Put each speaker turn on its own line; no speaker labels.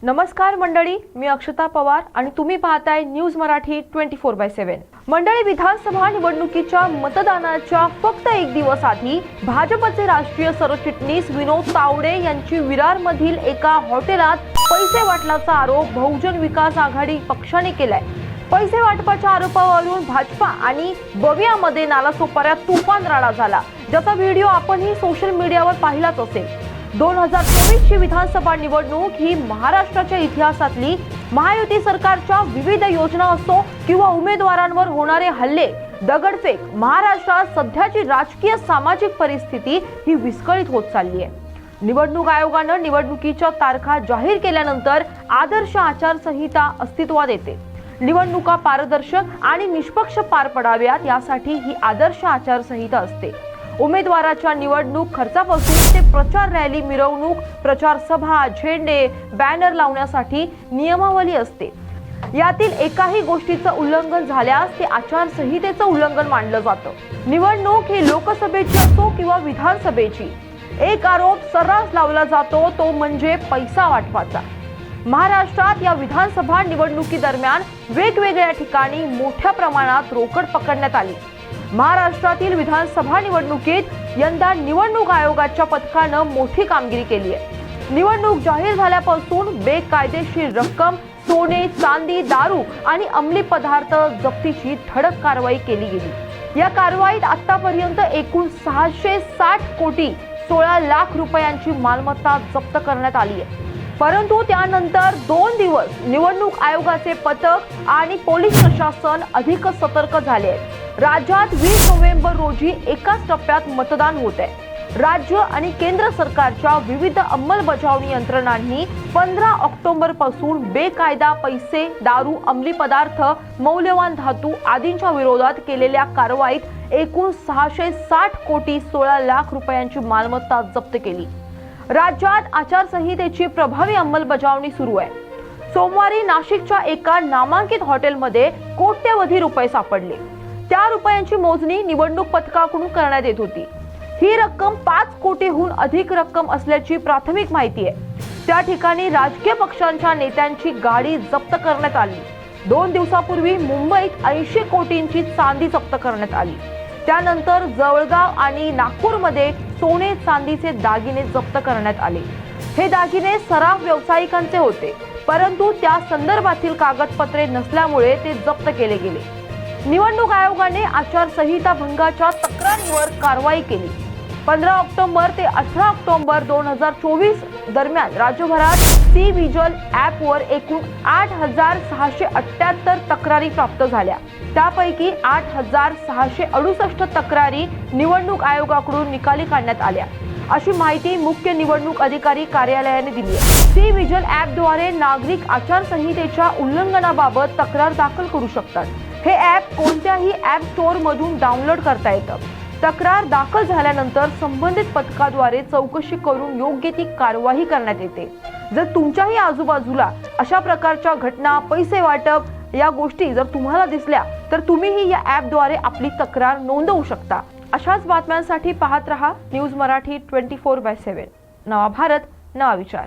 नमस्कार मंडळी, मी अक्षता पवार आणि तुम्ही पाहताय न्यूज मराठी 24/7। मंडळी, विधानसभा निवडणुकीच्या मतदानाच्या फक्त एक दिवस आधी भाजपचे राष्ट्रीय सरचिटणीस विनोद तावडे यांची विरारमधील एका हॉटेलात पैसे वाटल्याचा आरोप बहुजन विकास आघाडी पक्षाने केलाय। पैसे वाटपाच्या आरोपावरून भाजपा आणि बवियामध्ये नालासोपाऱ्यात तुफान राडा झाला, ज्याचा व्हिडिओ आपणही सोशल मीडियावर पाहिलाच असेल। 2024 ची विधानसभा निवडणूक ही महाराष्ट्राच्या इतिहासातली महायुती सरकारच्या विविध योजना असो किंवा उमेदवारांवर होणारे हल्ले, दगडफेक, महाराष्ट्रात सध्याची राजकीय सामाजिक परिस्थिती ही विस्कळीत होत चालली आहे। निवडणूक आयोगाने निवडणुकीच्या तारखा जाहीर केल्यानंतर आदर्श आचारसंहिता अस्तित्वात येते। निवडणुका पारदर्शक आणि निष्पक्ष पार पडाव्यात यासाठी ही आदर्श आचारसंहिता असते। उमेदवाराच्या निवडणूक खर्चापासून ते प्रचार रॅली, मिरवणूक, प्रचार सभा, झेंडे, बॅनर लावण्यासाठी नियमावली असते। यातील एकाही गोष्टीचं उल्लंघन झाल्यास ते आचारसंहितेचं उल्लंघन मानलं जातं। निवडणूक ही लोकसभेची असो किंवा विधानसभेची, एक आरोप सर्रास लावला जातो, तो म्हणजे पैसा वाटपाचा। महाराष्ट्रात या विधानसभा निवडणुकीदरम्यान वेगवेगळ्या ठिकाणी मोठ्या प्रमाणात रोकड पकडण्यात आली। महाराष्ट्रातील विधानसभा निवडणुकीत यंदा निवडणूक आयोगाच्या पथकाने मोठी कामगिरी केली आहे। निवडणूक जाहीर झाल्यापासून बेकायदेशीर रक्कम, सोने, चांदी, दारू आणि अंमली पदार्थ जप्तीची धडक कारवाई केली गेली। या कारवाईत आतापर्यंत एकूण 660 कोटी 16 लाख रुपयांची मालमत्ता जप्त करण्यात आली आहे। परंतु त्यानंतर 2 दिवस निवडणूक आयोगाचे पथक आणि पोलीस प्रशासन अधिक सतर्क झाले आहेत। राज्यात 20 नोव्हेंबर रोजी एकाच टप्प्यात मतदान होत आहे। राज्य आणि केंद्र सरकारच्या विविध अंमलबजावणी यंत्रणांनी 15 ऑक्टोबर पासून बेकायदा पैसे, दारू, अंमली पदार्थ, मौल्यवान धातू आदींच्या विरोधात केलेल्या कारवाईत एकूण 660 कोटी 16 लाख रुपयांची मालमत्ता जप्त केली। राज्यात आचारसंहितेची प्रभावी अंमलबजावणी सुरू आहे। सोमवारी नाशिकच्या एका नामांकित हॉटेलमध्ये कोट्यवधी रुपये सापडले। त्या रुपयांची मोजणी निवडणूक पथकाकडून करण्यात येत होती। ही रक्कम 5 कोटीहून अधिक रक्कम असल्याची प्राथमिक माहिती आहे। त्या ठिकाणी राजकीय पक्षांच्या नेत्यांची गाडी जप्त करण्यात आली। 2 दिवसापूर्वी मुंबईत 80 कोटींची चांदी जप्त करण्यात आली। त्यानंतर जळगाव आणि नागपूरमध्ये सोने, चांदीचे दागिने जप्त करण्यात आले। हे दागिने सराफ व्यावसायिकांचे होते, परंतु त्या संदर्भातील कागदपत्रे नसल्यामुळे ते जप्त केले गेले। निवडणूक आयोगाने आचारसंहिता भंगाच्या तक्रारींवर कारवाई केली। 15 ऑक्टोबर ते 18 ऑक्टोबर 2024 दरम्यान राज्यभरात सी विजिल ॲपवर एकूण 8678 तक्रारी प्राप्त झाल्या। त्यापैकी 8668 तक्रारी निवडणूक आयोगाकडून निकाली काढण्यात आल्या, अशी माहिती मुख्य निवडणूक अधिकारी कार्यालयाने दिली आहे। सी विजिल ॲपद्वारे नागरिक आचारसंहितेच्या उल्लंघनाबाबत तक्रार दाखल करू शकतात। हे ॲप कोणत्याही ॲप स्टोअर मधून डाउनलोड करता येतं। तक्रार दाखल झाल्यानंतर संबंधित पथकाद्वारे चौकशी करून योग्य ती कारवाई करण्यात येते। जर तुमच्याही आजूबाजूला अशा प्रकारच्या घटना, पैसे वाटप या गोष्टी जर तुम्हाला दिसल्या तर तुम्हीही या ॲपद्वारे आपली तक्रार नोंदवू शकता। अशाच बातम्यांसाठी पाहत रहा न्यूज मराठी 24/7। नवा भारत, नवा विचार।